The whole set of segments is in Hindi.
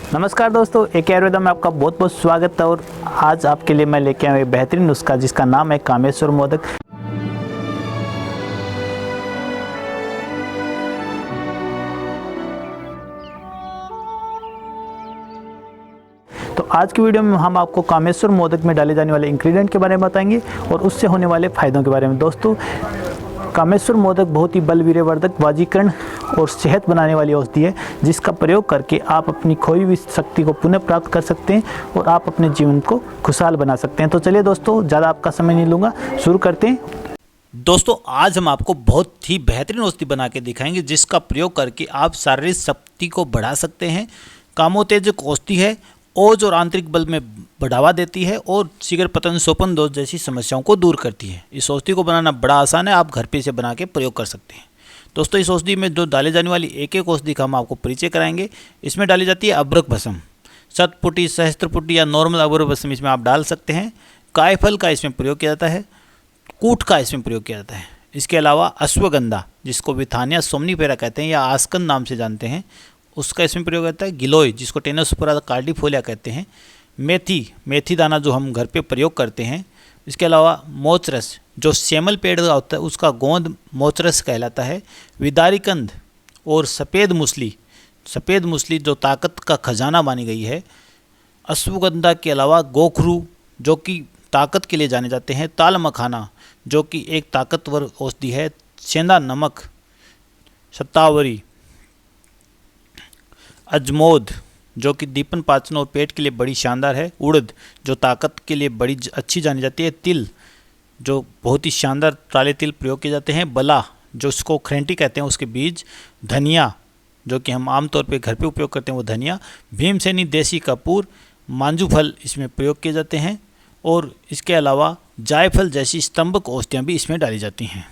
नमस्कार दोस्तों, एक आयुर्वेदा में आपका बहुत बहुत स्वागत है। और आज आपके लिए मैं लेके आया एक बेहतरीन नुस्खा जिसका नाम है कामेश्वर मोदक। तो आज की वीडियो में हम आपको कामेश्वर मोदक में डाले जाने वाले इंग्रेडिएंट के बारे में बताएंगे और उससे होने वाले फायदों के बारे में। दोस्तों, कामेश्वर मोदक बहुत ही बलवीर्यवर्धक, वाजीकरण और सेहत बनाने वाली औषधि है जिसका प्रयोग करके आप अपनी खोई हुई शक्ति को पुनः प्राप्त कर सकते हैं और आप अपने जीवन को खुशहाल बना सकते हैं। तो चलिए दोस्तों, ज़्यादा आपका समय नहीं लूँगा, शुरू करते हैं। दोस्तों, आज हम आपको बहुत ही बेहतरीन औषधि बना के दिखाएंगे जिसका प्रयोग करके आप शारीरिक शक्ति को बढ़ा सकते हैं। कामोत्तेजक औषधि है, ओज और आंतरिक बल में बढ़ावा देती है और शीघ्र पतन, सोपन दोष जैसी समस्याओं को दूर करती है। इस औषधि को बनाना बड़ा आसान है, आप घर पे इसे बना के प्रयोग कर सकते हैं। दोस्तों, इस औषधि में जो डाले जाने वाली एक एक औषधि का हम आपको परिचय कराएंगे। इसमें डाली जाती है अब्रक भस्म, शतपुटी, सहस्त्रपुटी या नॉर्मल अब्रक भस्म इसमें आप डाल सकते हैं। कायफल का इसमें प्रयोग किया जाता है, कूट का इसमें प्रयोग किया जाता है। इसके अलावा अश्वगंधा, जिसको विथानिया सोमनीफेरा कहते हैं या आस्कन नाम से जानते हैं, उसका इसमें प्रयोग होता है। गिलोय, जिसको टेनोस्पोरा कार्डिफोलिया कहते हैं। मेथी दाना जो हम घर पे प्रयोग करते हैं। इसके अलावा मोचरस, जो श्यामल पेड़ का होता है उसका गोंद मोचरस कहलाता है। विदारीकंद और सफ़ेद मूसली जो ताकत का खजाना मानी गई है। अश्वगंधा के अलावा गोखरू, जो कि ताकत के लिए जाने जाते हैं। ताल मखाना, जो कि एक ताकतवर औषधि है। सेंधा नमक, शतावरी, अजमोद, जो कि दीपन, पाचन और पेट के लिए बड़ी शानदार है। उड़द, जो ताकत के लिए बड़ी अच्छी जानी जाती है। तिल, जो बहुत ही शानदार काले तिल प्रयोग किए जाते हैं। बला, जो इसको खरेंटी कहते हैं, उसके बीज। धनिया, जो कि हम आमतौर पे घर पे उपयोग करते हैं वो धनिया। भीमसेनी, देसी कपूर, मांजू फल इसमें प्रयोग किए जाते हैं। और इसके अलावा जायफल जैसी स्तंभक औषधियाँ भी इसमें डाली जाती हैं।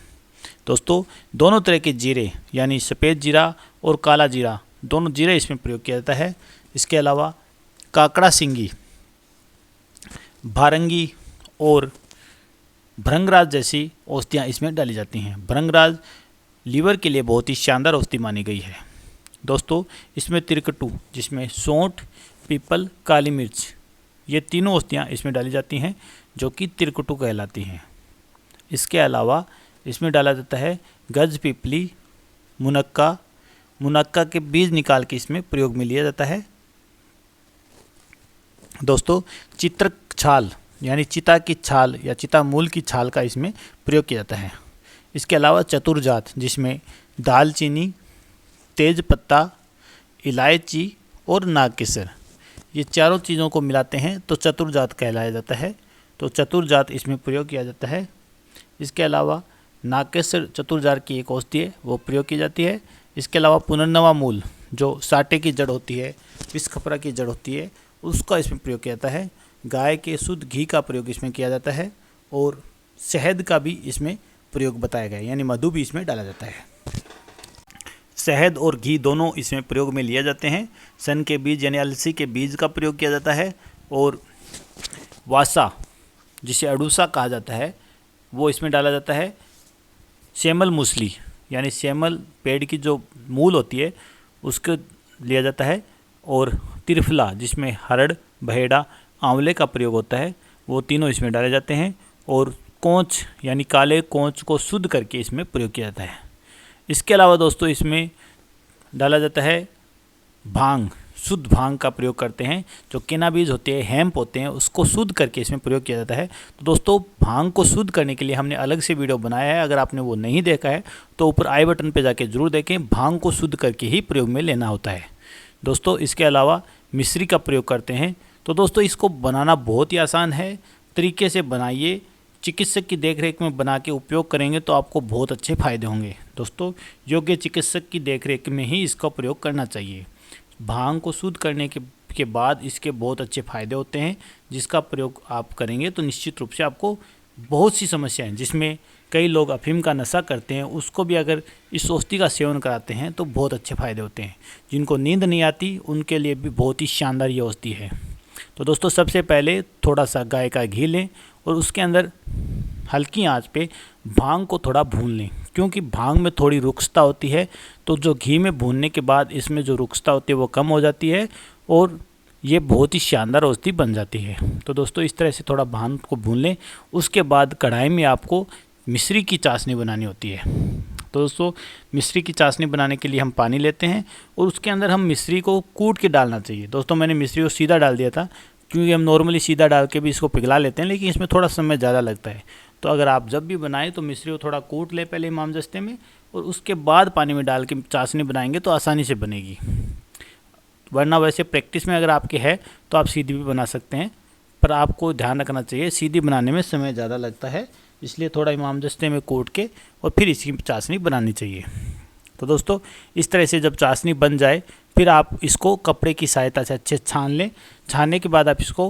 दोस्तों, दोनों तरह के जीरे यानी सफ़ेद जीरा और काला जीरा, दोनों जीरे इसमें प्रयोग किया जाता है। इसके अलावा काकड़ा सिंगी, भारंगी और भृंगराज जैसी औषधियाँ इसमें डाली जाती हैं। भृंगराज लीवर के लिए बहुत ही शानदार औषधि मानी गई है। दोस्तों, इसमें तिरकटू, जिसमें सौंठ, पीपल, काली मिर्च, ये तीनों औषधियाँ इसमें डाली जाती हैं जो कि तिरकटू कहलाती हैं। इसके अलावा इसमें डाला जाता है गज पीपली, मुनक्का के बीज निकाल के इसमें प्रयोग में लिया जाता है। दोस्तों, चित्रक छाल यानी चिता की छाल या चिता मूल की छाल का इसमें प्रयोग किया जाता है। इसके अलावा चतुरजात, जिसमें दालचीनी, तेजपत्ता, इलायची और नागकेसर, ये चारों चीज़ों को मिलाते हैं तो चतुरजात कहलाया जाता है। तो चतुरजात इसमें प्रयोग किया जाता है। इसके अलावा नागकेसर चतुरजात की एक औषधि है, वो प्रयोग की जाती है। इसके अलावा पुनर्नवा मूल, जो साटे की जड़ होती है, विषखपरा की जड़ होती है, उसका इसमें प्रयोग किया जाता है। गाय के शुद्ध घी का प्रयोग इसमें किया जाता है और शहद का भी इसमें प्रयोग बताया गया है, यानी मधु भी इसमें डाला जाता है। शहद और घी दोनों इसमें प्रयोग में लिए जाते हैं। सन के बीज यानी अलसी के बीज का प्रयोग किया जाता है और वासा, जिसे अड़ूसा कहा जाता है, वो इसमें डाला जाता है। श्यामल मूसली यानी श्यामल पेड़ की जो मूल होती है उसको लिया जाता है। और त्रिफला, जिसमें हरड़, बहेड़ा, आंवले का प्रयोग होता है, वो तीनों इसमें डाले जाते हैं। और कोंच यानी काले कोंच को शुद्ध करके इसमें प्रयोग किया जाता है। इसके अलावा दोस्तों, इसमें डाला जाता है भांग, शुद्ध भांग का प्रयोग करते हैं। जो केना बीज होते हैं, हेम्प होते हैं, उसको शुद्ध करके इसमें प्रयोग किया जाता है। तो दोस्तों, भांग को शुद्ध करने के लिए हमने अलग से वीडियो बनाया है, अगर आपने वो नहीं देखा है तो ऊपर आई बटन पे जाके जरूर देखें। भांग को शुद्ध करके ही प्रयोग में लेना होता है। दोस्तों, इसके अलावा मिश्री का प्रयोग करते हैं। तो दोस्तों, इसको बनाना बहुत ही आसान है, तरीके से बनाइए। चिकित्सक की देखरेख में बना के उपयोग करेंगे तो आपको बहुत अच्छे फायदे होंगे। दोस्तों, योग्य चिकित्सक की देखरेख में ही इसका प्रयोग करना चाहिए। भांग को शुद्ध करने के बाद इसके बहुत अच्छे फायदे होते हैं, जिसका प्रयोग आप करेंगे तो निश्चित रूप से आपको बहुत सी समस्याएं, जिसमें कई लोग अफीम का नशा करते हैं, उसको भी अगर इस औषधि का सेवन कराते हैं तो बहुत अच्छे फायदे होते हैं। जिनको नींद नहीं आती उनके लिए भी बहुत ही शानदार ये औषधि है। तो दोस्तों, सबसे पहले थोड़ा सा गाय का घी लें और उसके अंदर हल्की आंच पे भांग को थोड़ा भून लें, क्योंकि भांग में थोड़ी रुक्षता होती है, तो जो घी में भूनने के बाद इसमें जो रुक्षता होती है वो कम हो जाती है और ये बहुत ही शानदार औषधि बन जाती है। तो दोस्तों इस तरह से थोड़ा भांग को भून लें। उसके बाद कढ़ाई में आपको मिश्री की चाशनी बनानी होती है। तो दोस्तों मिश्री की चाशनी बनाने के लिए हम पानी लेते हैं और उसके अंदर हम मिश्री को कूट के डालना चाहिए। दोस्तों मैंने मिश्री को सीधा डाल दिया था, क्योंकि हम नॉर्मली सीधा डाल के भी इसको पिघला लेते हैं, लेकिन इसमें थोड़ा समय ज़्यादा लगता है। तो अगर आप जब भी बनाएं तो मिश्री को थोड़ा कूट ले पहले इमामदस्ते में, और उसके बाद पानी में डाल के चाशनी बनाएंगे तो आसानी से बनेगी। वरना वैसे प्रैक्टिस में अगर आपके है तो आप सीधी भी बना सकते हैं, पर आपको ध्यान रखना चाहिए सीधी बनाने में समय ज़्यादा लगता है, इसलिए थोड़ा इमामदस्ते में कूट के और फिर इसकी चाशनी बनानी चाहिए। तो दोस्तों इस तरह से जब चाशनी बन जाए फिर आप इसको कपड़े की सहायता से अच्छे छान लें। छानने के बाद आप इसको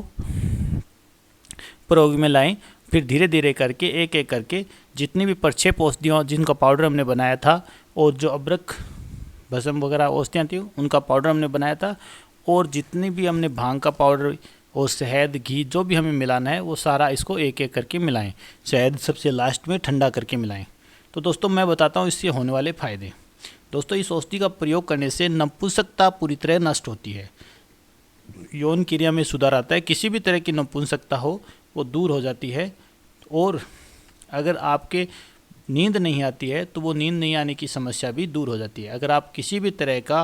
प्रयोग में लाएं। फिर धीरे धीरे करके एक एक करके जितनी भी परछेप औषधियों जिनका पाउडर हमने बनाया था, और जो अबरख भस्म वगैरह औषधियाँ थी उनका पाउडर हमने बनाया था, और जितनी भी हमने भांग का पाउडर और शहद घी जो भी हमें मिलाना है वो सारा इसको एक एक करके मिलाएं। शहद सबसे लास्ट में ठंडा करके मिलाएं। तो दोस्तों मैं बताता हूँ इससे होने वाले फ़ायदे। दोस्तों इस औषधि का प्रयोग करने से नपुंसकता पूरी तरह नष्ट होती है, यौन क्रिया में सुधार आता है, किसी भी तरह की नपुंसकता हो वो दूर हो जाती है। और अगर आपके नींद नहीं आती है तो वो नींद नहीं आने की समस्या भी दूर हो जाती है। अगर आप किसी भी तरह का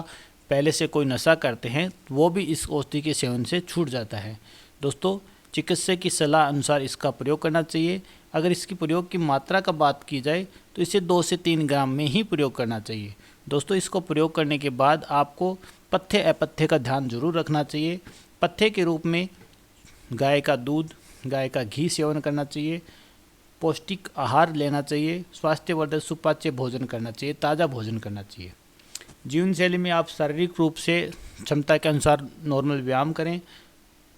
पहले से कोई नशा करते हैं वो भी इस औषधि के सेवन से छूट जाता है। दोस्तों चिकित्सक की सलाह अनुसार इसका प्रयोग करना चाहिए। अगर इसकी प्रयोग की मात्रा का बात की जाए तो इसे 2 से 3 ग्राम में ही प्रयोग करना चाहिए। दोस्तों इसको प्रयोग करने के बाद आपको पथ्य अपथ्य का ध्यान जरूर रखना चाहिए। पथ्य के रूप में गाय का दूध, गाय का घी सेवन करना चाहिए, पौष्टिक आहार लेना चाहिए, स्वास्थ्यवर्धक सुपाच्य भोजन करना चाहिए, ताज़ा भोजन करना चाहिए। जीवन शैली में आप शारीरिक रूप से क्षमता के अनुसार नॉर्मल व्यायाम करें,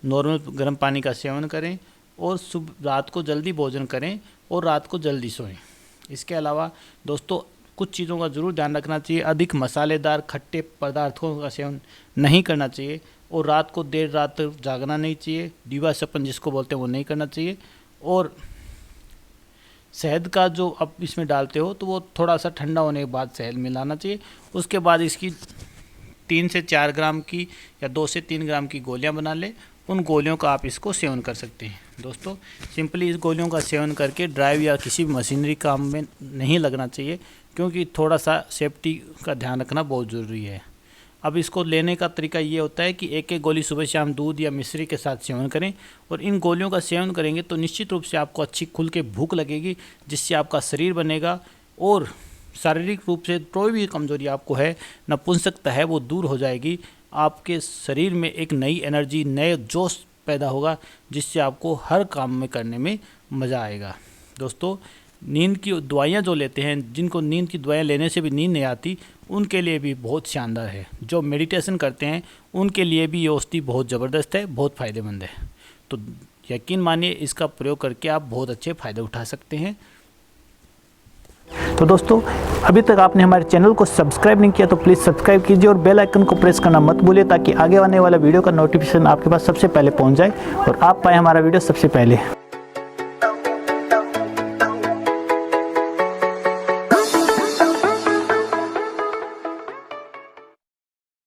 नॉर्मल गर्म पानी का सेवन करें, और रात को जल्दी भोजन करें और रात को जल्दी सोएं। इसके अलावा दोस्तों कुछ चीज़ों का ज़रूर ध्यान रखना चाहिए। अधिक मसालेदार खट्टे पदार्थों का सेवन नहीं करना चाहिए, और रात को देर रात तक जागना नहीं चाहिए। दीवा सपन जिसको बोलते हैं वो नहीं करना चाहिए। और शहद का जो आप इसमें डालते हो तो वो थोड़ा सा ठंडा होने के बाद शहद मिलाना चाहिए। उसके बाद इसकी 3 से 4 ग्राम की या 2 से 3 ग्राम की गोलियां बना लें। उन गोलियों का आप इसको सेवन कर सकते हैं। दोस्तों सिंपली इस गोलियों का सेवन करके ड्राइव या किसी भी मशीनरी काम में नहीं लगना चाहिए, क्योंकि थोड़ा सा सेफ्टी का ध्यान रखना बहुत ज़रूरी है। अब इसको लेने का तरीका ये होता है कि एक एक गोली सुबह शाम दूध या मिश्री के साथ सेवन करें, और इन गोलियों का सेवन करेंगे तो निश्चित रूप से आपको अच्छी खुल के भूख लगेगी, जिससे आपका शरीर बनेगा और शारीरिक रूप से कोई भी कमजोरी आपको है, नपुंसकता है, वो दूर हो जाएगी। आपके शरीर में एक नई एनर्जी, नए जोश पैदा होगा, जिससे आपको हर काम में करने में मज़ा आएगा। दोस्तों नींद की दवाइयाँ जो लेते हैं, जिनको नींद की दवाइयाँ लेने से भी नींद नहीं आती, उनके लिए भी बहुत शानदार है। जो मेडिटेशन करते हैं उनके लिए भी ये औषधि बहुत ज़बरदस्त है, बहुत फ़ायदेमंद है। तो यकीन मानिए इसका प्रयोग करके आप बहुत अच्छे फ़ायदे उठा सकते हैं। तो दोस्तों अभी तक आपने हमारे चैनल को सब्सक्राइब नहीं किया तो प्लीज़ सब्सक्राइब कीजिए और बेल आइकन को प्रेस करना मत भूलिए, ताकि आगे आने वाला वीडियो का नोटिफिकेशन आपके पास सबसे पहले पहुंच जाए और आप पाएँ हमारा वीडियो सबसे पहले।